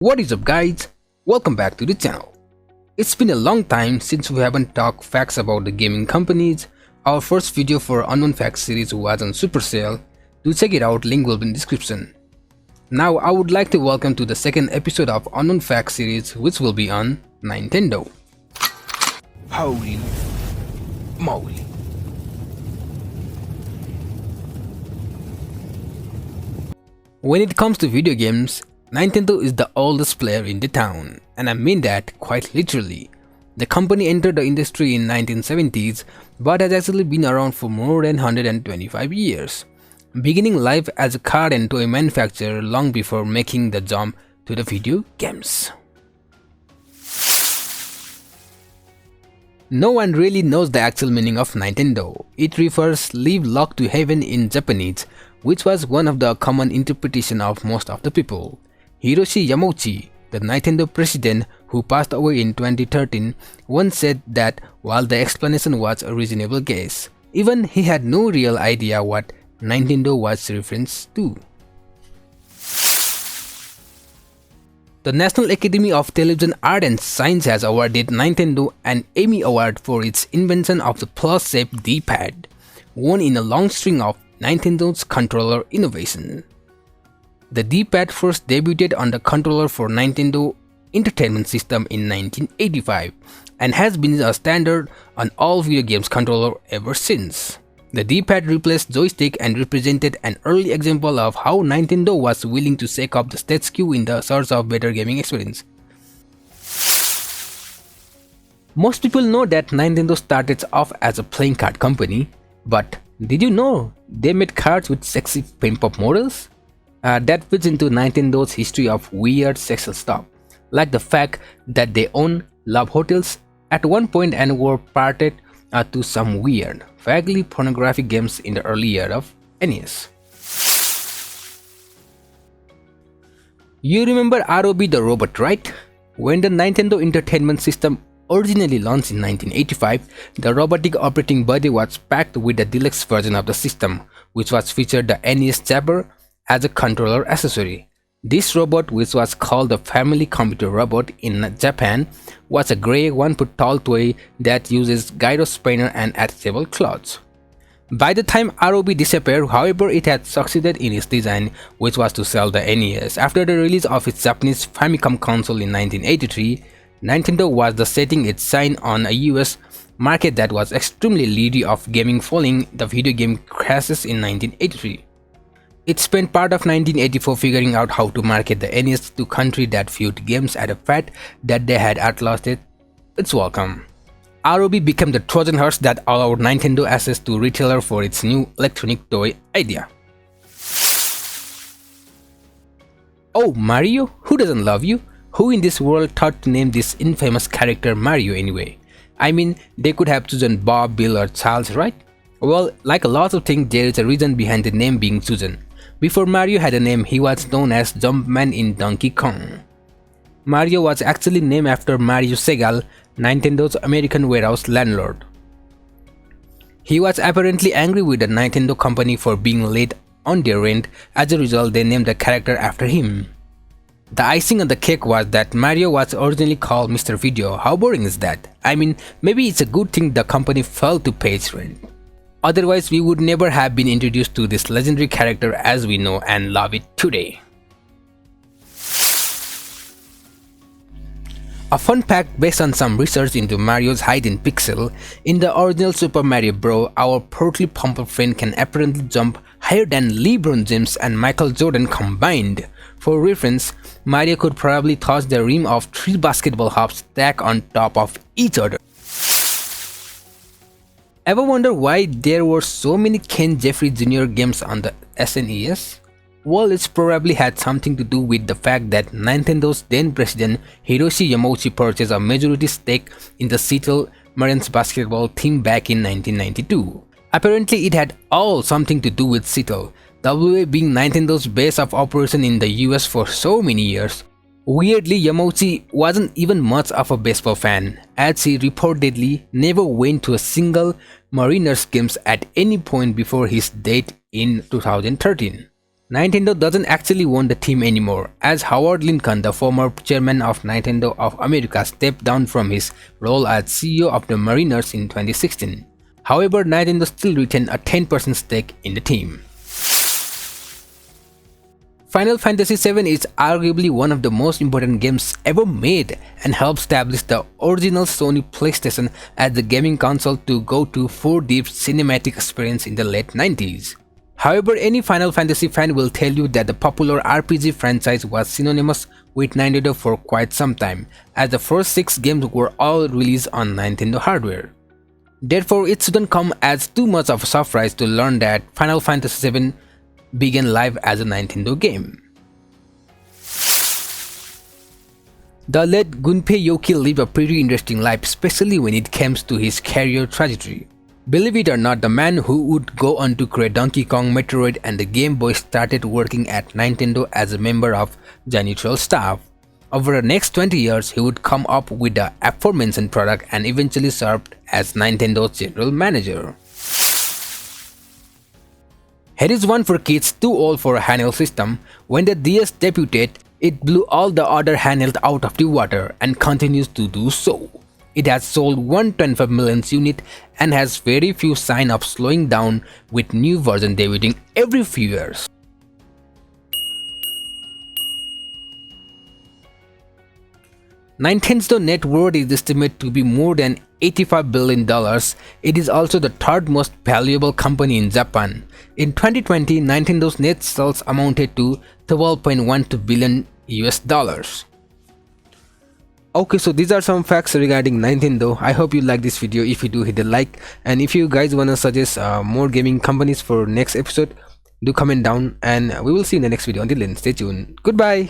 What is up guys, welcome back to the channel. It's been a long time since we haven't talked facts about the gaming companies. Our first video for Unknown Facts series was on Supercell. Do check it out, link will be in description. Now I would like to welcome to the second episode of Unknown Facts series, which will be on Nintendo. Holy moly. When it comes to video games, Nintendo is the oldest player in the town, and I mean that quite literally. The company entered the industry in 1970s but has actually been around for more than 125 years, beginning life as a car and toy manufacturer long before making the jump to the video games. No one really knows the actual meaning of Nintendo. It refers "live locked to heaven" in Japanese, which was one of the common interpretation of most of the people. Hiroshi Yamauchi, the Nintendo president who passed away in 2013, once said that while the explanation was a reasonable guess, even he had no real idea what Nintendo was reference to. The National Academy of Television Art and Science has awarded Nintendo an Emmy Award for its invention of the plus-shaped D-pad, one in a long string of Nintendo's controller innovation. The D-pad first debuted on the controller for Nintendo Entertainment System in 1985 and has been a standard on all video games controller ever since. The D-pad replaced joystick and represented an early example of how Nintendo was willing to shake up the status quo in the search of better gaming experience. Most people know that Nintendo started off as a playing card company, but did you know they made cards with sexy pimp-up models? That fits into Nintendo's history of weird sexual stuff, like the fact that they own love hotels at one point and were parted to some weird, vaguely pornographic games in the early year of NES. You remember ROB the robot, right? When the Nintendo Entertainment System originally launched in 1985, the robotic operating body was packed with a deluxe version of the system, which was featured the NES Jabber as a controller accessory. This robot, which was called the Family Computer Robot in Japan, was a grey 1-foot tall toy that uses gyro spinner and attachable claws. By the time ROB disappeared, however, it had succeeded in its design, which was to sell the NES. After the release of its Japanese Famicom console in 1983, Nintendo was setting its sign on a US market that was extremely leery of gaming following the video game crashes in 1983. It spent part of 1984 figuring out how to market the NES to countries that viewed games at a fact that they had outlasted its welcome. ROB became the Trojan horse that allowed Nintendo access to retailer for its new electronic toy idea. Oh, Mario? Who doesn't love you? Who in this world thought to name this infamous character Mario anyway? I mean, they could have chosen Bob, Bill or Charles, right? Well, like a lot of things, there is a reason behind the name being chosen. Before Mario had a name, he was known as Jumpman in Donkey Kong. Mario was actually named after Mario Segal, Nintendo's American warehouse landlord. He was apparently angry with the Nintendo company for being late on their rent. As a result, they named the character after him. The icing on the cake was that Mario was originally called Mr. Video. How boring is that? I mean, maybe it's a good thing the company failed to pay its rent. Otherwise, we would never have been introduced to this legendary character as we know and love it today. A fun fact based on some research into Mario's height in pixel: in the original Super Mario Bros., our portly pumped friend can apparently jump higher than LeBron James and Michael Jordan combined. For reference, Mario could probably toss the rim of 3 basketball hoops stacked on top of each other. Ever wonder why there were so many Ken Jeffrey Jr. games on the SNES? Well, it's probably had something to do with the fact that Nintendo's then president Hiroshi Yamauchi purchased a majority stake in the Seattle Mariners basketball team back in 1992. Apparently, it had all something to do with Seattle, WA being Nintendo's base of operation in the US for so many years. Weirdly, Yamauchi wasn't even much of a baseball fan, as he reportedly never went to a single Mariners games at any point before his death in 2013. Nintendo doesn't actually own the team anymore, as Howard Lincoln, the former chairman of Nintendo of America, stepped down from his role as CEO of the Mariners in 2016. However, Nintendo still retained a 10% stake in the team. Final Fantasy VII is arguably one of the most important games ever made and helped establish the original Sony PlayStation as the gaming console to go to 4D cinematic experience in the late 90s. However, any Final Fantasy fan will tell you that the popular RPG franchise was synonymous with Nintendo for quite some time, as the first 6 games were all released on Nintendo hardware. Therefore, it shouldn't come as too much of a surprise to learn that Final Fantasy VII began live as a Nintendo game. The late Gunpei Yokoi lived a pretty interesting life, especially when it comes to his career trajectory. Believe it or not, the man who would go on to create Donkey Kong, Metroid and the Game Boy started working at Nintendo as a member of janitorial staff. Over the next 20 years, he would come up with the aforementioned product and eventually served as Nintendo's general manager. Here is one for kids too old for a handheld system. When the DS debuted, it blew all the other handhelds out of the water and continues to do so. It has sold 125 million units and has very few signs of slowing down, with new versions debuting every few years. Nintendo net worth is estimated to be more than $85 billion. It is also the third most valuable company in Japan. In 2020, Nintendo's net sales amounted to $12.12 billion US. Okay, so these are some facts regarding Nintendo. I hope you like this video. If you do, hit the like, and if you guys wanna suggest more gaming companies for next episode, do comment down, and we will see you in the next video. Until then, stay tuned. Goodbye.